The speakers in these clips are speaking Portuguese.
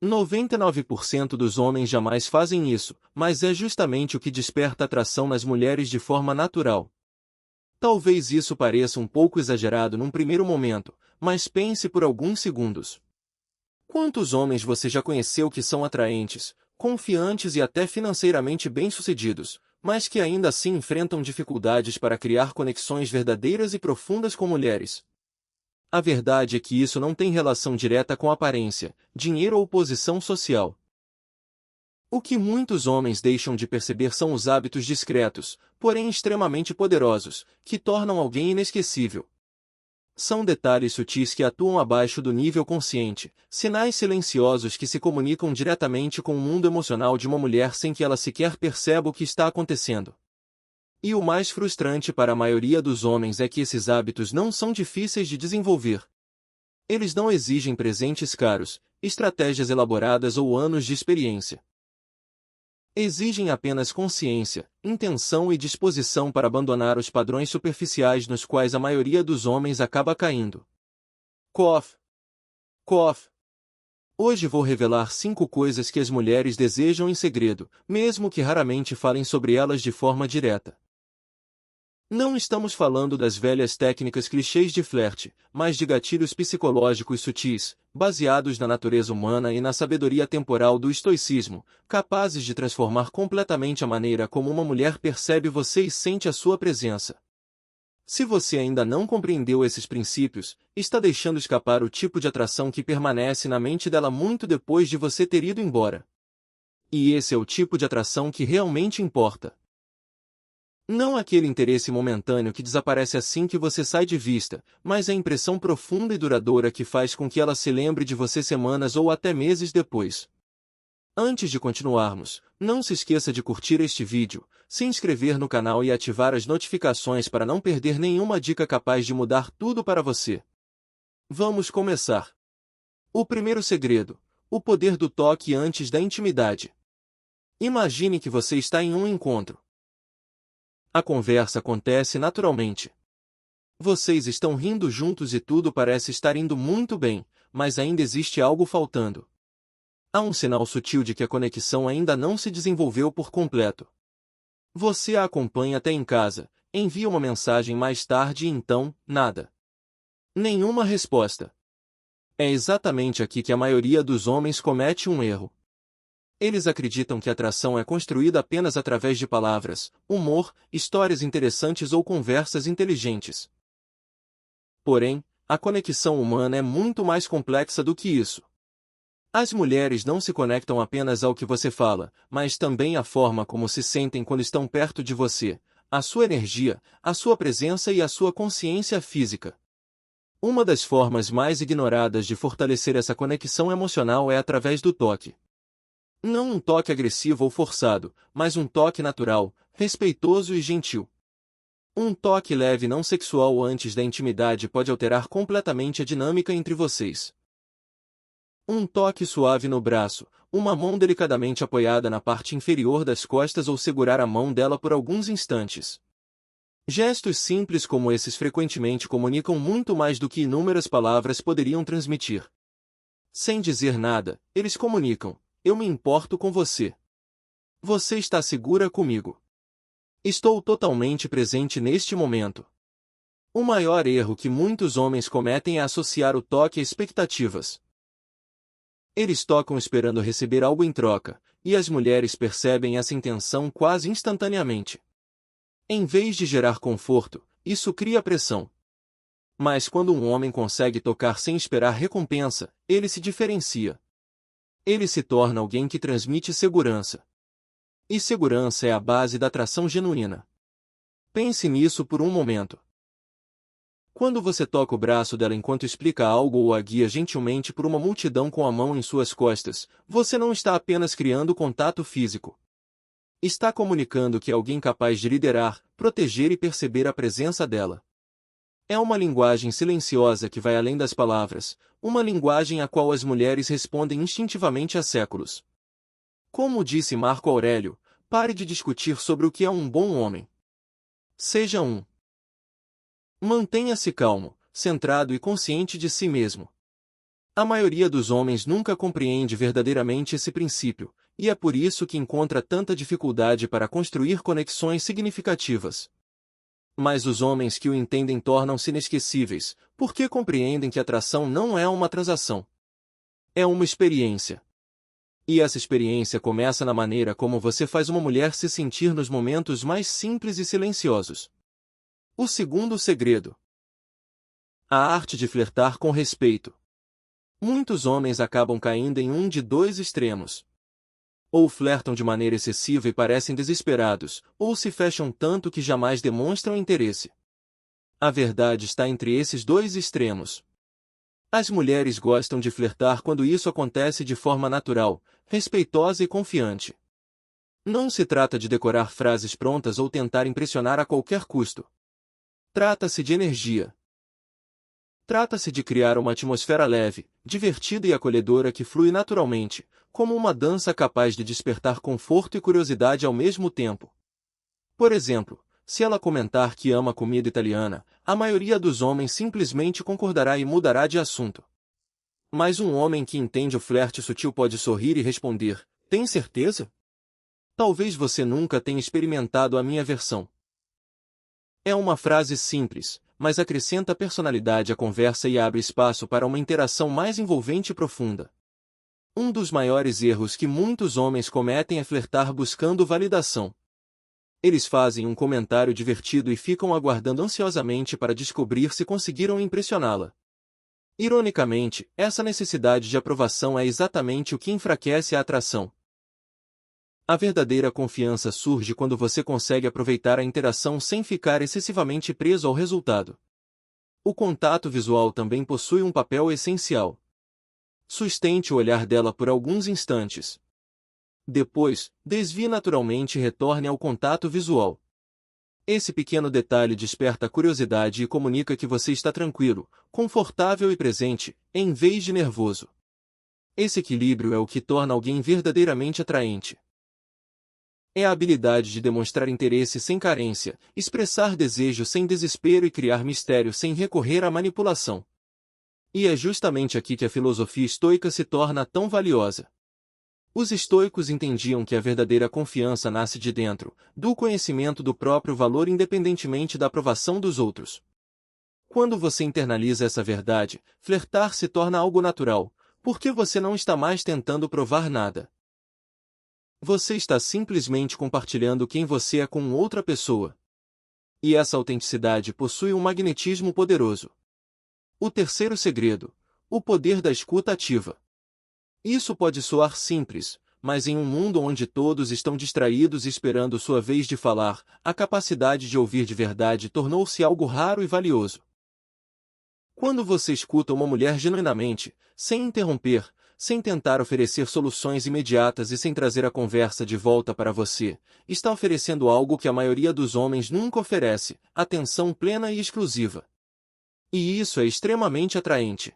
99% dos homens jamais fazem isso, mas é justamente o que desperta atração nas mulheres de forma natural. Talvez isso pareça um pouco exagerado num primeiro momento, mas pense por alguns segundos. Quantos homens você já conheceu que são atraentes, confiantes e até financeiramente bem-sucedidos, mas que ainda assim enfrentam dificuldades para criar conexões verdadeiras e profundas com mulheres? A verdade é que isso não tem relação direta com aparência, dinheiro ou posição social. O que muitos homens deixam de perceber são os hábitos discretos, porém extremamente poderosos, que tornam alguém inesquecível. São detalhes sutis que atuam abaixo do nível consciente, sinais silenciosos que se comunicam diretamente com o mundo emocional de uma mulher sem que ela sequer perceba o que está acontecendo. E o mais frustrante para a maioria dos homens é que esses hábitos não são difíceis de desenvolver. Eles não exigem presentes caros, estratégias elaboradas ou anos de experiência. Exigem apenas consciência, intenção e disposição para abandonar os padrões superficiais nos quais a maioria dos homens acaba caindo. Cof. Hoje vou revelar 5 coisas que as mulheres desejam em segredo, mesmo que raramente falem sobre elas de forma direta. Não estamos falando das velhas técnicas clichês de flerte, mas de gatilhos psicológicos sutis, baseados na natureza humana e na sabedoria temporal do estoicismo, capazes de transformar completamente a maneira como uma mulher percebe você e sente a sua presença. Se você ainda não compreendeu esses princípios, está deixando escapar o tipo de atração que permanece na mente dela muito depois de você ter ido embora. E esse é o tipo de atração que realmente importa. Não aquele interesse momentâneo que desaparece assim que você sai de vista, mas a impressão profunda e duradoura que faz com que ela se lembre de você semanas ou até meses depois. Antes de continuarmos, não se esqueça de curtir este vídeo, se inscrever no canal e ativar as notificações para não perder nenhuma dica capaz de mudar tudo para você. Vamos começar. O primeiro segredo: o poder do toque antes da intimidade. Imagine que você está em um encontro. A conversa acontece naturalmente. Vocês estão rindo juntos e tudo parece estar indo muito bem, mas ainda existe algo faltando. Há um sinal sutil de que a conexão ainda não se desenvolveu por completo. Você a acompanha até em casa, envia uma mensagem mais tarde e então, nada. Nenhuma resposta. É exatamente aqui que a maioria dos homens comete um erro. Eles acreditam que a atração é construída apenas através de palavras, humor, histórias interessantes ou conversas inteligentes. Porém, a conexão humana é muito mais complexa do que isso. As mulheres não se conectam apenas ao que você fala, mas também à forma como se sentem quando estão perto de você, a sua energia, a sua presença e a sua consciência física. Uma das formas mais ignoradas de fortalecer essa conexão emocional é através do toque. Não um toque agressivo ou forçado, mas um toque natural, respeitoso e gentil. Um toque leve não sexual antes da intimidade pode alterar completamente a dinâmica entre vocês. Um toque suave no braço, uma mão delicadamente apoiada na parte inferior das costas ou segurar a mão dela por alguns instantes. Gestos simples como esses frequentemente comunicam muito mais do que inúmeras palavras poderiam transmitir. Sem dizer nada, eles comunicam: eu me importo com você. Você está segura comigo. Estou totalmente presente neste momento. O maior erro que muitos homens cometem é associar o toque a expectativas. Eles tocam esperando receber algo em troca, e as mulheres percebem essa intenção quase instantaneamente. Em vez de gerar conforto, isso cria pressão. Mas quando um homem consegue tocar sem esperar recompensa, ele se diferencia. Ele se torna alguém que transmite segurança. E segurança é a base da atração genuína. Pense nisso por um momento. Quando você toca o braço dela enquanto explica algo ou a guia gentilmente por uma multidão com a mão em suas costas, você não está apenas criando contato físico. Está comunicando que é alguém capaz de liderar, proteger e perceber a presença dela. É uma linguagem silenciosa que vai além das palavras, uma linguagem à qual as mulheres respondem instintivamente há séculos. Como disse Marco Aurélio, pare de discutir sobre o que é um bom homem. Seja um. Mantenha-se calmo, centrado e consciente de si mesmo. A maioria dos homens nunca compreende verdadeiramente esse princípio, e é por isso que encontra tanta dificuldade para construir conexões significativas. Mas os homens que o entendem tornam-se inesquecíveis, porque compreendem que atração não é uma transação. É uma experiência. E essa experiência começa na maneira como você faz uma mulher se sentir nos momentos mais simples e silenciosos. O segundo segredo: a arte de flertar com respeito. Muitos homens acabam caindo em um de dois extremos. Ou flertam de maneira excessiva e parecem desesperados, ou se fecham tanto que jamais demonstram interesse. A verdade está entre esses dois extremos. As mulheres gostam de flertar quando isso acontece de forma natural, respeitosa e confiante. Não se trata de decorar frases prontas ou tentar impressionar a qualquer custo. Trata-se de energia. Trata-se de criar uma atmosfera leve, divertida e acolhedora que flui naturalmente, como uma dança capaz de despertar conforto e curiosidade ao mesmo tempo. Por exemplo, se ela comentar que ama comida italiana, a maioria dos homens simplesmente concordará e mudará de assunto. Mas um homem que entende o flerte sutil pode sorrir e responder: "Tem certeza? Talvez você nunca tenha experimentado a minha versão." É uma frase simples, mas acrescenta personalidade à conversa e abre espaço para uma interação mais envolvente e profunda. Um dos maiores erros que muitos homens cometem é flertar buscando validação. Eles fazem um comentário divertido e ficam aguardando ansiosamente para descobrir se conseguiram impressioná-la. Ironicamente, essa necessidade de aprovação é exatamente o que enfraquece a atração. A verdadeira confiança surge quando você consegue aproveitar a interação sem ficar excessivamente preso ao resultado. O contato visual também possui um papel essencial. Sustente o olhar dela por alguns instantes. Depois, desvie naturalmente e retorne ao contato visual. Esse pequeno detalhe desperta curiosidade e comunica que você está tranquilo, confortável e presente, em vez de nervoso. Esse equilíbrio é o que torna alguém verdadeiramente atraente. É a habilidade de demonstrar interesse sem carência, expressar desejo sem desespero e criar mistério sem recorrer à manipulação. E é justamente aqui que a filosofia estoica se torna tão valiosa. Os estoicos entendiam que a verdadeira confiança nasce de dentro, do conhecimento do próprio valor independentemente da aprovação dos outros. Quando você internaliza essa verdade, flertar se torna algo natural, porque você não está mais tentando provar nada. Você está simplesmente compartilhando quem você é com outra pessoa. E essa autenticidade possui um magnetismo poderoso. O terceiro segredo: o poder da escuta ativa. Isso pode soar simples, mas em um mundo onde todos estão distraídos e esperando sua vez de falar, a capacidade de ouvir de verdade tornou-se algo raro e valioso. Quando você escuta uma mulher genuinamente, sem interromper, sem tentar oferecer soluções imediatas e sem trazer a conversa de volta para você, está oferecendo algo que a maioria dos homens nunca oferece: atenção plena e exclusiva. E isso é extremamente atraente.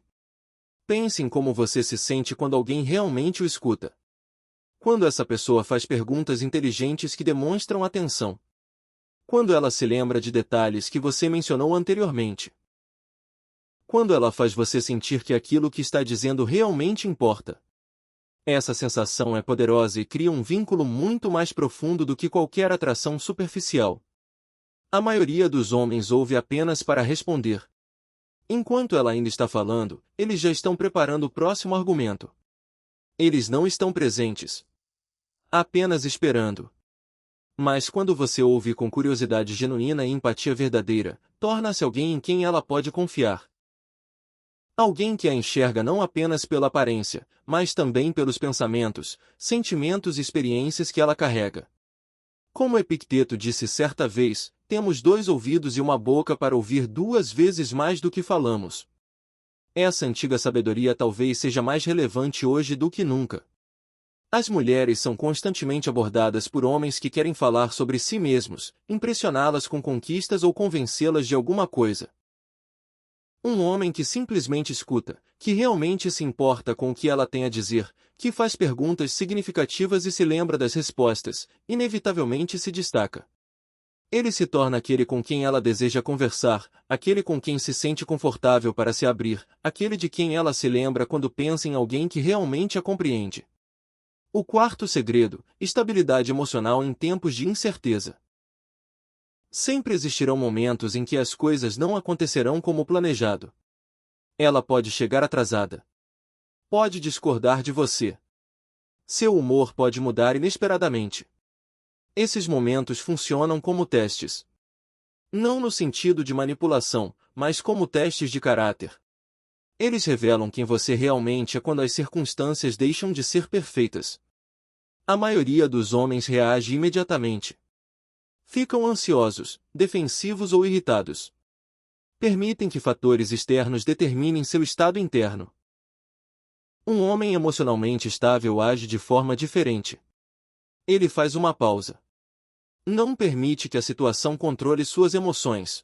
Pense em como você se sente quando alguém realmente o escuta. Quando essa pessoa faz perguntas inteligentes que demonstram atenção. Quando ela se lembra de detalhes que você mencionou anteriormente. Quando ela faz você sentir que aquilo que está dizendo realmente importa. Essa sensação é poderosa e cria um vínculo muito mais profundo do que qualquer atração superficial. A maioria dos homens ouve apenas para responder. Enquanto ela ainda está falando, eles já estão preparando o próximo argumento. Eles não estão presentes. Apenas esperando. Mas quando você ouve com curiosidade genuína e empatia verdadeira, torna-se alguém em quem ela pode confiar. Alguém que a enxerga não apenas pela aparência, mas também pelos pensamentos, sentimentos e experiências que ela carrega. Como Epicteto disse certa vez, temos 2 ouvidos e uma boca para ouvir 2 vezes mais do que falamos. Essa antiga sabedoria talvez seja mais relevante hoje do que nunca. As mulheres são constantemente abordadas por homens que querem falar sobre si mesmos, impressioná-las com conquistas ou convencê-las de alguma coisa. Um homem que simplesmente escuta, que realmente se importa com o que ela tem a dizer, que faz perguntas significativas e se lembra das respostas, inevitavelmente se destaca. Ele se torna aquele com quem ela deseja conversar, aquele com quem se sente confortável para se abrir, aquele de quem ela se lembra quando pensa em alguém que realmente a compreende. O quarto segredo: estabilidade emocional em tempos de incerteza. Sempre existirão momentos em que as coisas não acontecerão como planejado. Ela pode chegar atrasada. Pode discordar de você. Seu humor pode mudar inesperadamente. Esses momentos funcionam como testes. Não no sentido de manipulação, mas como testes de caráter. Eles revelam quem você realmente é quando as circunstâncias deixam de ser perfeitas. A maioria dos homens reage imediatamente. Ficam ansiosos, defensivos ou irritados. Permitem que fatores externos determinem seu estado interno. Um homem emocionalmente estável age de forma diferente. Ele faz uma pausa. Não permite que a situação controle suas emoções.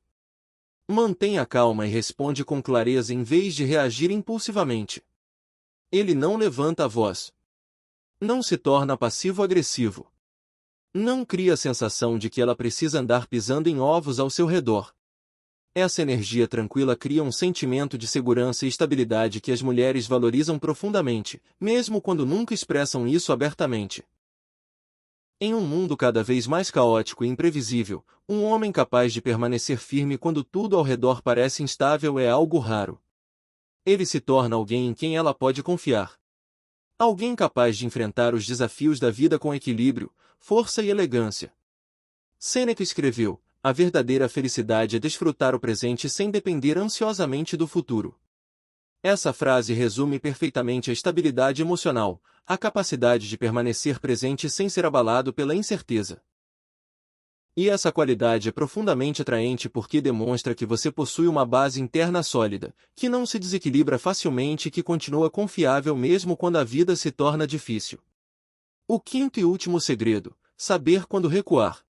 Mantém a calma e responde com clareza em vez de reagir impulsivamente. Ele não levanta a voz. Não se torna passivo-agressivo. Não cria a sensação de que ela precisa andar pisando em ovos ao seu redor. Essa energia tranquila cria um sentimento de segurança e estabilidade que as mulheres valorizam profundamente, mesmo quando nunca expressam isso abertamente. Em um mundo cada vez mais caótico e imprevisível, um homem capaz de permanecer firme quando tudo ao redor parece instável é algo raro. Ele se torna alguém em quem ela pode confiar. Alguém capaz de enfrentar os desafios da vida com equilíbrio, força e elegância. Sêneca escreveu: a verdadeira felicidade é desfrutar o presente sem depender ansiosamente do futuro. Essa frase resume perfeitamente a estabilidade emocional, a capacidade de permanecer presente sem ser abalado pela incerteza. E essa qualidade é profundamente atraente porque demonstra que você possui uma base interna sólida, que não se desequilibra facilmente e que continua confiável mesmo quando a vida se torna difícil. O quinto e último segredo: saber quando recuar.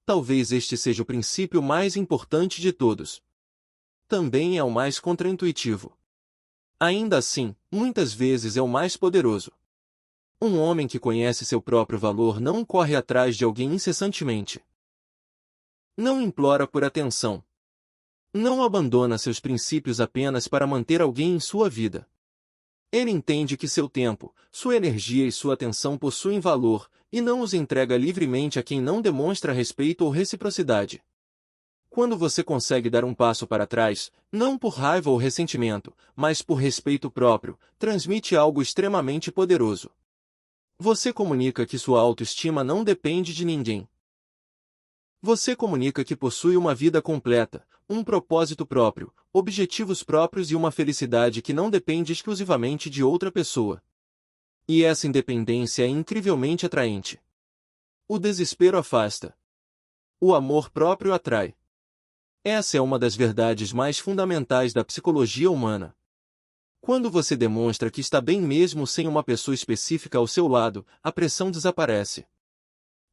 Talvez este seja o princípio mais importante de todos. Também é o mais contraintuitivo. Ainda assim, muitas vezes é o mais poderoso. Um homem que conhece seu próprio valor não corre atrás de alguém incessantemente. Não implora por atenção. Não abandona seus princípios apenas para manter alguém em sua vida. Ele entende que seu tempo, sua energia e sua atenção possuem valor, e não os entrega livremente a quem não demonstra respeito ou reciprocidade. Quando você consegue dar um passo para trás, não por raiva ou ressentimento, mas por respeito próprio, transmite algo extremamente poderoso. Você comunica que sua autoestima não depende de ninguém. Você comunica que possui uma vida completa, um propósito próprio, objetivos próprios e uma felicidade que não depende exclusivamente de outra pessoa. E essa independência é incrivelmente atraente. O desespero afasta. O amor próprio atrai. Essa é uma das verdades mais fundamentais da psicologia humana. Quando você demonstra que está bem mesmo sem uma pessoa específica ao seu lado, a pressão desaparece.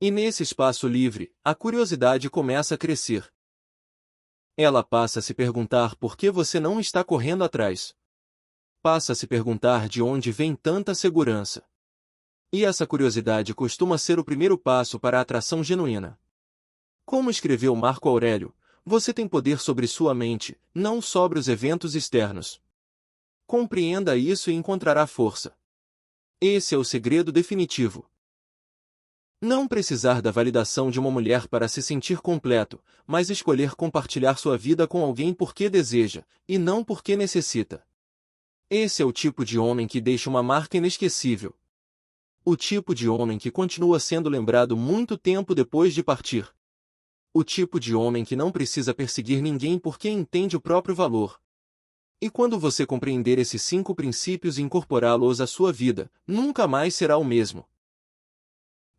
E nesse espaço livre, a curiosidade começa a crescer. Ela passa a se perguntar por que você não está correndo atrás. Passa a se perguntar de onde vem tanta segurança. E essa curiosidade costuma ser o primeiro passo para a atração genuína. Como escreveu Marco Aurélio, você tem poder sobre sua mente, não sobre os eventos externos. Compreenda isso e encontrará força. Esse é o segredo definitivo. Não precisar da validação de uma mulher para se sentir completo, mas escolher compartilhar sua vida com alguém porque deseja, e não porque necessita. Esse é o tipo de homem que deixa uma marca inesquecível. O tipo de homem que continua sendo lembrado muito tempo depois de partir. O tipo de homem que não precisa perseguir ninguém porque entende o próprio valor. E quando você compreender esses 5 princípios e incorporá-los à sua vida, nunca mais será o mesmo.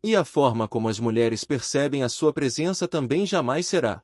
E a forma como as mulheres percebem a sua presença também jamais será.